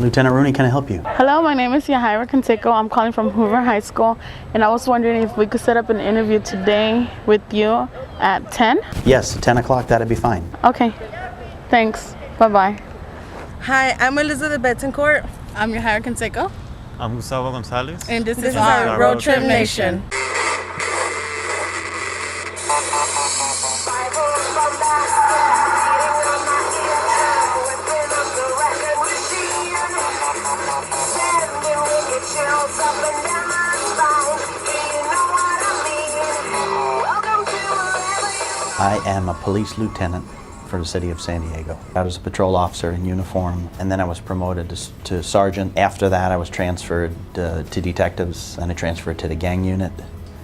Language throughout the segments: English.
Lieutenant Rooney, can I help you? Hello, my name is Yahaira Canseco. I'm calling from Hoover High School, and I was wondering if we could set up an interview today with you at 10? Yes, 10 o'clock, that'd be fine. Okay, thanks. Bye-bye. Hi, I'm Elizabeth Betancourt. I'm Yahaira Canseco. I'm Gustavo Gonzalez. And this is our Roadtrip Nation. I am a police lieutenant for the city of San Diego. I was a patrol officer in uniform, and then I was promoted to sergeant. After that, I was transferred to detectives, and I transferred to the gang unit.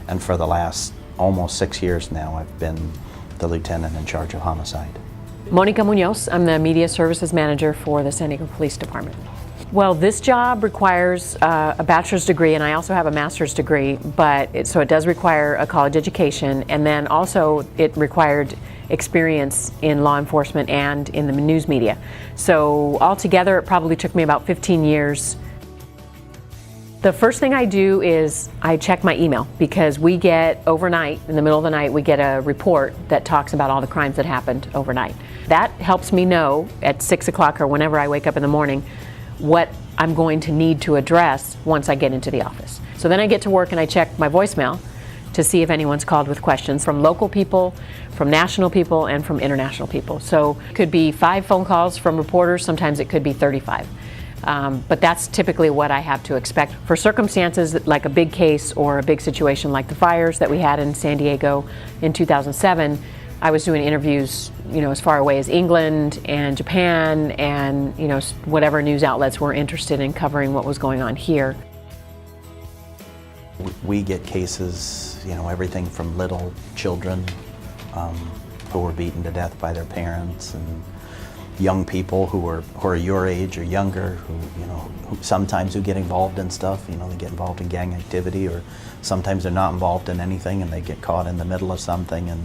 And for the last almost 6 years now, I've been the lieutenant in charge of homicide. Monica Munoz, I'm the Media Services Manager for the San Diego Police Department. Well, this job requires a bachelor's degree, and I also have a master's degree, so it does require a college education, and then also it required experience in law enforcement and in the news media. So altogether, it probably took me about 15 years. The first thing I do is I check my email, because we get overnight, in the middle of the night, we get a report that talks about all the crimes that happened overnight. That helps me know at 6 o'clock or whenever I wake up in the morning what I'm going to need to address once I get into the office. So then I get to work and I check my voicemail to see if anyone's called with questions from local people, from national people, and from international people. So it could be 5 phone calls from reporters, sometimes it could be 35. But that's typically what I have to expect. For circumstances like a big case or a big situation like the fires that we had in San Diego in 2007, I was doing interviews, as far away as England and Japan and, whatever news outlets were interested in covering what was going on here. We get cases, everything from little children who were beaten to death by their parents, and young people who are your age or younger, who sometimes get involved in stuff, they get involved in gang activity, or sometimes they're not involved in anything and they get caught in the middle of something. And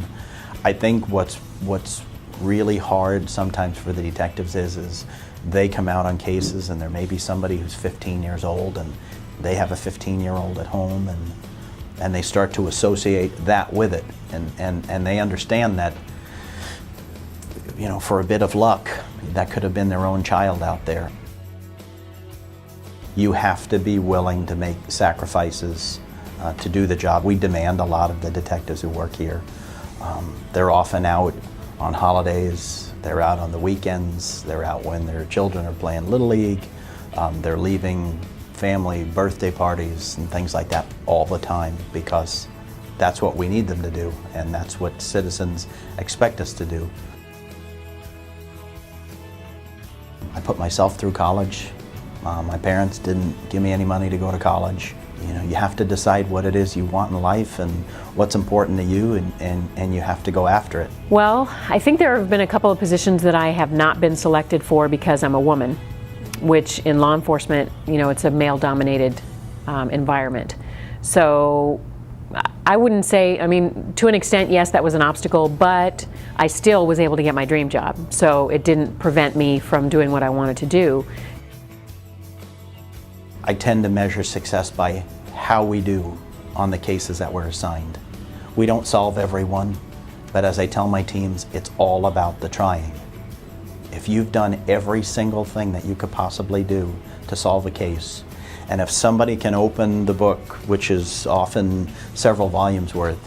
I think what's really hard sometimes for the detectives is they come out on cases and there may be somebody who's 15 years old and they have a 15-year-old at home, and they start to associate that with it, and they understand that, for a bit of luck, that could have been their own child out there. You have to be willing to make sacrifices to do the job. We demand a lot of the detectives who work here. They're often out on holidays, they're out on the weekends, they're out when their children are playing Little League, they're leaving family birthday parties and things like that all the time, because that's what we need them to do, and that's what citizens expect us to do. I put myself through college. My parents didn't give me any money to go to college. You have to decide what it is you want in life and what's important to you, and you have to go after it. Well, I think there have been a couple of positions that I have not been selected for because I'm a woman, which in law enforcement, it's a male-dominated environment. So I wouldn't say, to an extent, yes, that was an obstacle, but I still was able to get my dream job. So it didn't prevent me from doing what I wanted to do. I tend to measure success by how we do on the cases that we're assigned. We don't solve every one, but as I tell my teams, it's all about the trying. If you've done every single thing that you could possibly do to solve a case, and if somebody can open the book, which is often several volumes worth,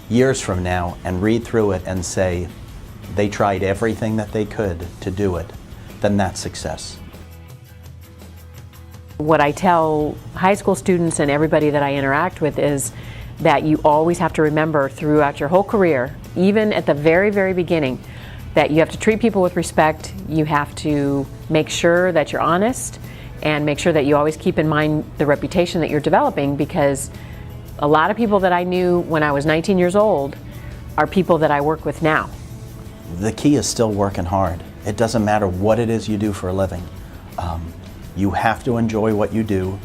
years from now, and read through it and say they tried everything that they could to do it, then that's success. What I tell high school students and everybody that I interact with is that you always have to remember throughout your whole career, even at the very, very beginning, that you have to treat people with respect. You have to make sure that you're honest and make sure that you always keep in mind the reputation that you're developing, because a lot of people that I knew when I was 19 years old are people that I work with now. The key is still working hard. It doesn't matter what it is you do for a living. You have to enjoy what you do,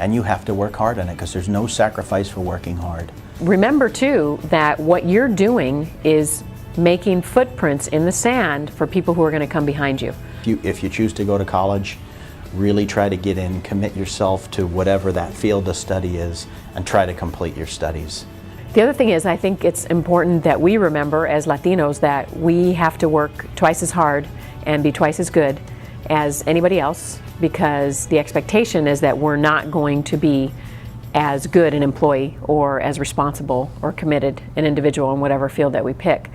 and you have to work hard on it, because there's no sacrifice for working hard. Remember too that what you're doing is making footprints in the sand for people who are going to come behind you. If you choose to go to college, really try to get in, commit yourself to whatever that field of study is, and try to complete your studies. The other thing is, I think it's important that we remember as Latinos that we have to work twice as hard and be twice as good as anybody else, because the expectation is that we're not going to be as good an employee or as responsible or committed an individual in whatever field that we pick.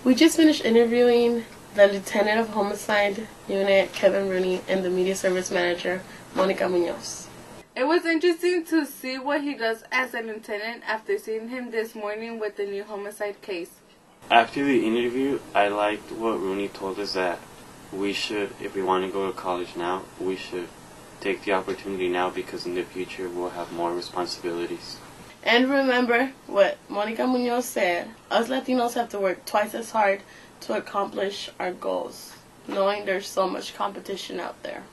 We just finished interviewing the Lieutenant of Homicide Unit, Kevin Rooney, and the Media Service Manager, Monica Munoz. It was interesting to see what he does as a lieutenant after seeing him this morning with the new homicide case. After the interview, I liked what Rooney told us, that we should, if we want to go to college now, we should take the opportunity now, because in the future we'll have more responsibilities. And remember what Monica Munoz said, us Latinos have to work twice as hard to accomplish our goals, knowing there's so much competition out there.